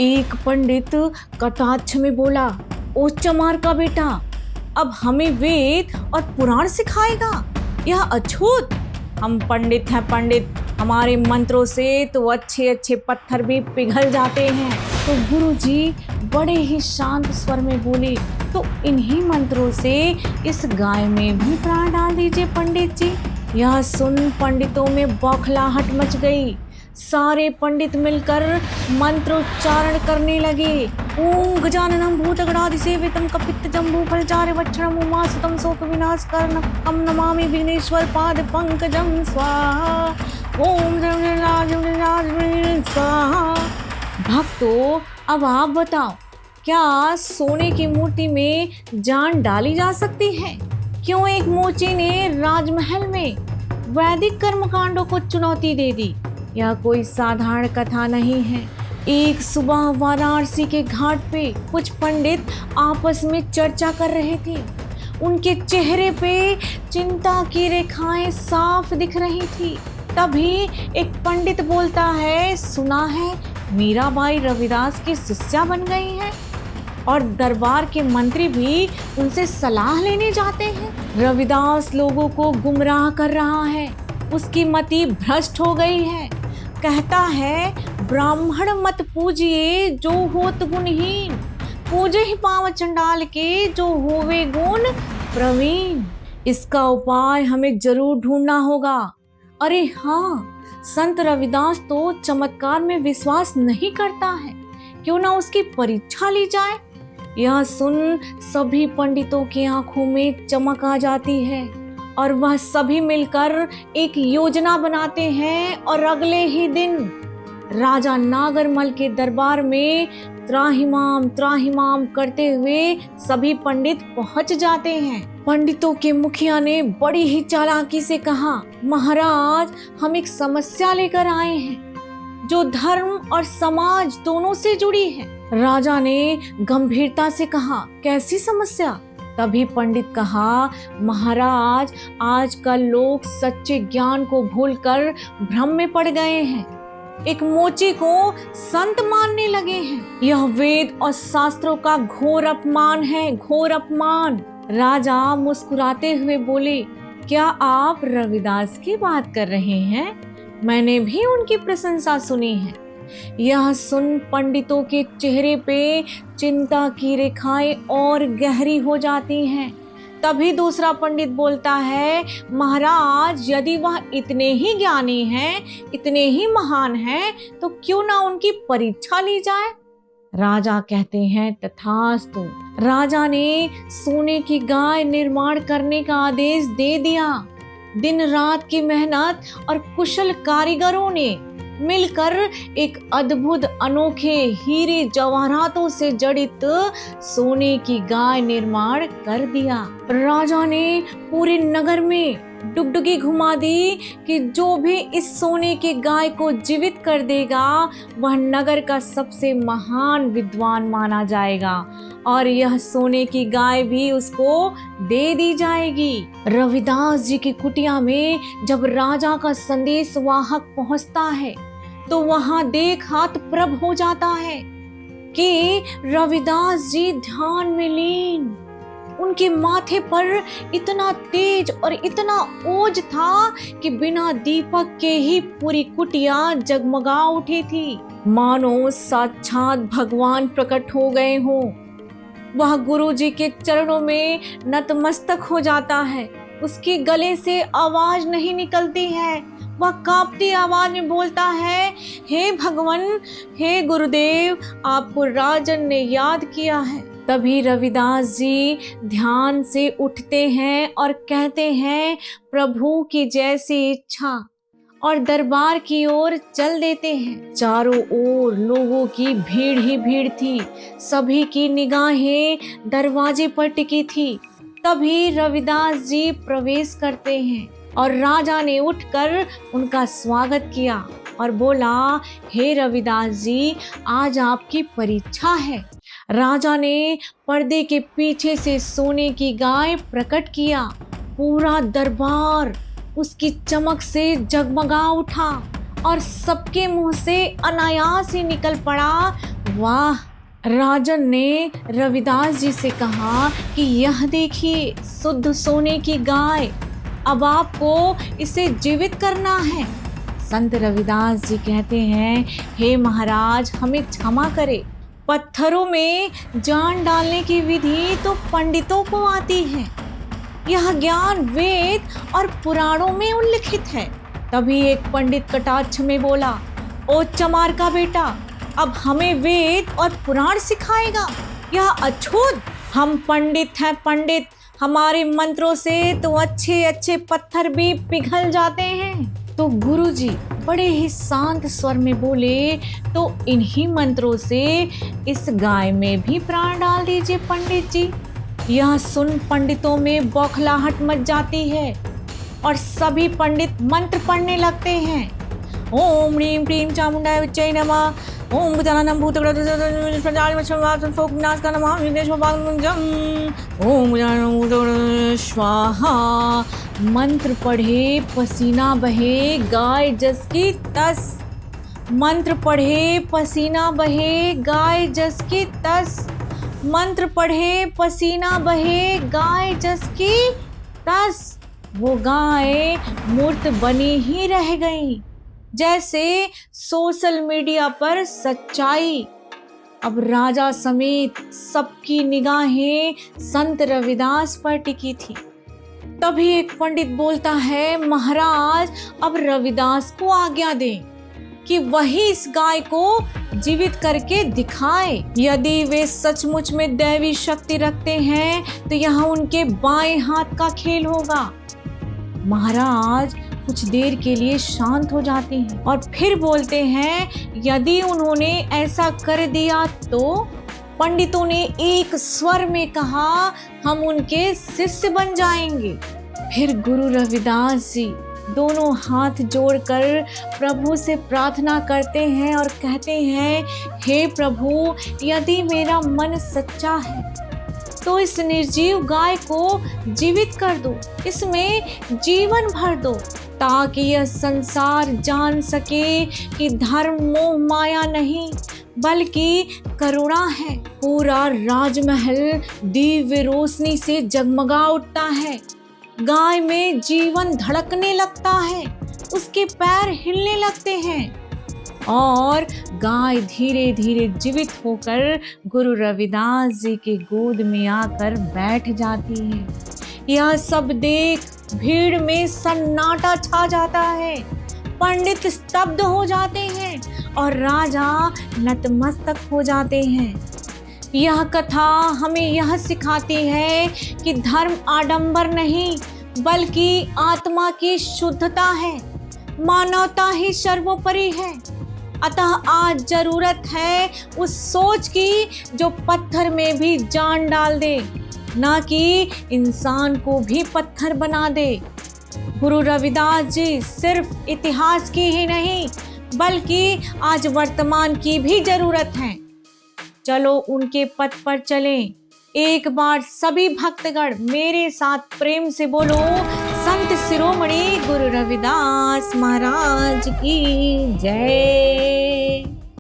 एक पंडित कटाक्ष में बोला, ओ चमार का बेटा, अब हमें वेद और पुराण सिखाएगा? यह अछूत। हम पंडित हैं पंडित, हमारे मंत्रों से तो अच्छे अच्छे पत्थर भी पिघल जाते हैं। तो गुरुजी बड़े ही शांत स्वर में बोले, तो इन्हीं मंत्रों से इस गाय में भी प्राण डाल दीजिए पंडित जी। यह सुन पंडितों में बौखलाहट मच गई। सारे पंडित मिलकर मंत्रोच्चारण करने लगे। ओम गजाननम भूतगणाधिसेवितम कपित्तजम्बू फलचार्य वक्षणम उमासुतम शोक विनाशकारणम नमामि विघ्नेश्वर पाद पंकजम स्वाहा। ओम स्वाहा। भक्तों, अब आप बताओ, क्या सोने की मूर्ति में जान डाली जा सकती है? क्यों एक मोची ने राजमहल में वैदिक कर्मकांडों को चुनौती दे दी? यह कोई साधारण कथा नहीं है। एक सुबह वाराणसी के घाट पे कुछ पंडित आपस में चर्चा कर रहे थे। उनके चेहरे पे चिंता की रेखाएं साफ दिख रही थी। तभी एक पंडित बोलता है, सुना है मीराबाई रविदास की शिष्या बन गई हैं और दरबार के मंत्री भी उनसे सलाह लेने जाते हैं। रविदास लोगों को गुमराह कर रहा है, उसकी मति भ्रष्ट हो गई है। कहता है, ब्राह्मण मत पूजिए जो होत गुणहीन, पूजे ही पाँव चंडाल के जो होवे गुण प्रवीण। इसका उपाय हमें जरूर ढूंढना होगा। अरे हाँ, संत रविदास तो चमत्कार में विश्वास नहीं करता है, क्यों ना उसकी परीक्षा ली जाए। यह सुन सभी पंडितों की आंखों में चमक आ जाती है और वह सभी मिलकर एक योजना बनाते हैं और अगले ही दिन राजा नागरमल के दरबार में त्राहिमाम त्राहिमाम करते हुए सभी पंडित पहुंच जाते हैं। पंडितों के मुखिया ने बड़ी ही चालाकी से कहा, महाराज, हम एक समस्या लेकर आए हैं जो धर्म और समाज दोनों से जुड़ी है। राजा ने गंभीरता से कहा, कैसी समस्या? तभी पंडित कहा, महाराज, आजकल लोग सच्चे ज्ञान को भूलकर भ्रम में पड़ गए हैं। एक मोची को संत मानने लगे हैं। यह वेद और शास्त्रों का घोर अपमान है, घोर अपमान। राजा मुस्कुराते हुए बोले, क्या आप रविदास की बात कर रहे हैं? मैंने भी उनकी प्रशंसा सुनी है। यह सुन पंडितों के चेहरे पे चिंता की रेखाएं और गहरी हो जाती हैं। तभी दूसरा पंडित बोलता है, महाराज, यदि वह इतने ही ज्ञानी हैं, इतने ही महान हैं, तो क्यों ना उनकी परीक्षा ली जाए। राजा कहते हैं, तथास्तु। राजा ने सोने की गाय निर्माण करने का आदेश दे दिया। दिन रात की मेहनत और कुशल कारीगरों ने मिलकर एक अद्भुत अनोखे हीरे जवाहरातों से जड़ित सोने की गाय निर्माण कर दिया। राजा ने पूरे नगर में डुगडुगी घुमा दी कि जो भी इस सोने की गाय को जीवित कर देगा वह नगर का सबसे महान विद्वान माना जाएगा और यह सोने की गाय भी उसको दे दी जाएगी। रविदास जी की कुटिया में जब राजा का संदेश वाहक पहुंचता है तो वहां देख हाथ प्रभ हो जाता है कि रविदास जी ध्यान में लीन। उनके माथे पर इतना तेज और इतना ओज था कि बिना दीपक के ही पूरी कुटिया जगमगा उठी थी, मानो साक्षात भगवान प्रकट हो गए हों। वह गुरु जी के चरणों में नतमस्तक हो जाता है। उसके गले से आवाज नहीं निकलती है। वह कांपती आवाज में बोलता है, हे भगवान, हे गुरुदेव, आपको राजन ने याद किया है। तभी रविदास जी ध्यान से उठते हैं और कहते हैं, प्रभु की जैसी इच्छा, और दरबार की ओर चल देते हैं। चारों ओर लोगों की भीड़ ही भीड़ थी। सभी की निगाहें दरवाजे पर टिकी थी। तभी रविदास जी प्रवेश करते हैं और राजा ने उठकर उनका स्वागत किया और बोला, हे रविदास जी, आज आपकी परीक्षा है। राजा ने पर्दे के पीछे से सोने की गाय प्रकट किया। पूरा दरबार उसकी चमक से जगमगा उठा और सबके मुंह से अनायास ही निकल पड़ा, वाह! राजन ने रविदास जी से कहा कि यह देखिए शुद्ध सोने की गाय, अब आपको इसे जीवित करना है। संत रविदास जी कहते हैं, हे महाराज हमें क्षमा करे, पत्थरों में जान डालने की विधि तो पंडितों को आती है, यह ज्ञान वेद और पुराणों में उल्लिखित है। तभी एक पंडित कटाक्ष में बोला, ओ चमार का बेटा, अब हमें वेद और पुराण सिखाएगा, यह अछूत। हम पंडित हैं पंडित, हमारे मंत्रों से तो अच्छे अच्छे पत्थर भी पिघल जाते हैं। तो गुरुजी बड़े ही शांत स्वर में बोले, तो इन्हीं मंत्रों से इस गाय में भी प्राण डाल दीजिए पंडित जी। यह सुन पंडितों में बौखलाहट मच जाती है और सभी पंडित मंत्र पढ़ने लगते हैं। ओम ह्रीं क्लीं चामुंडाय विच्चै नमः, ओम भूतानां ओम स्वाहा। मंत्र पढ़े पसीना बहे गाय जस की तस, मंत्र पढ़े पसीना बहे गाय जस की तस, मंत्र पढ़े पसीना बहे गाय जस की तस। वो गाय मूर्त बनी ही रह गई, जैसे सोशल मीडिया पर सच्चाई। अब राजा समेत सबकी निगाहें संत रविदास पर टिकी थी। तभी एक पंडित बोलता है, महाराज अब रविदास को आज्ञा दें कि वही इस गाय को जीवित करके दिखाए। यदि वे सचमुच में दैवी शक्ति रखते हैं तो यह उनके बाएं हाथ का खेल होगा। महाराज कुछ देर के लिए शांत हो जाते हैं और फिर बोलते हैं, यदि उन्होंने ऐसा कर दिया तो? पंडितों ने एक स्वर में कहा, हम उनके शिष्य बन जाएंगे। फिर गुरु रविदास जी दोनों हाथ जोड़कर प्रभु से प्रार्थना करते हैं और कहते हैं, हे प्रभु, यदि मेरा मन सच्चा है तो इस निर्जीव गाय को जीवित कर दो, इसमें जीवन भर दो, ताकि यह संसार जान सके कि धर्म मोह माया नहीं बल्कि करुणा है। पूरा राजमहल दिव्य रोशनी से जगमगा उठता है, गाय में जीवन धड़कने लगता है, उसके पैर हिलने लगते हैं और गाय धीरे धीरे जीवित होकर गुरु रविदास जी के गोद में आकर बैठ जाती है। यह सब देख भीड़ में सन्नाटा छा जाता है, पंडित स्तब्ध हो जाते हैं और राजा नतमस्तक हो जाते हैं। यह कथा हमें यह सिखाती है कि धर्म आडंबर नहीं बल्कि आत्मा की शुद्धता है, मानवता ही सर्वोपरि है। अतः आज जरूरत है उस सोच की जो पत्थर में भी जान डाल दे, ना कि इंसान को भी पत्थर बना दे। गुरु रविदास जी सिर्फ इतिहास की ही नहीं बल्कि आज वर्तमान की भी जरूरत है। चलो उनके पथ पर चलें। एक बार सभी भक्तगण मेरे साथ प्रेम से बोलो, संत शिरोमणि गुरु रविदास महाराज की जय।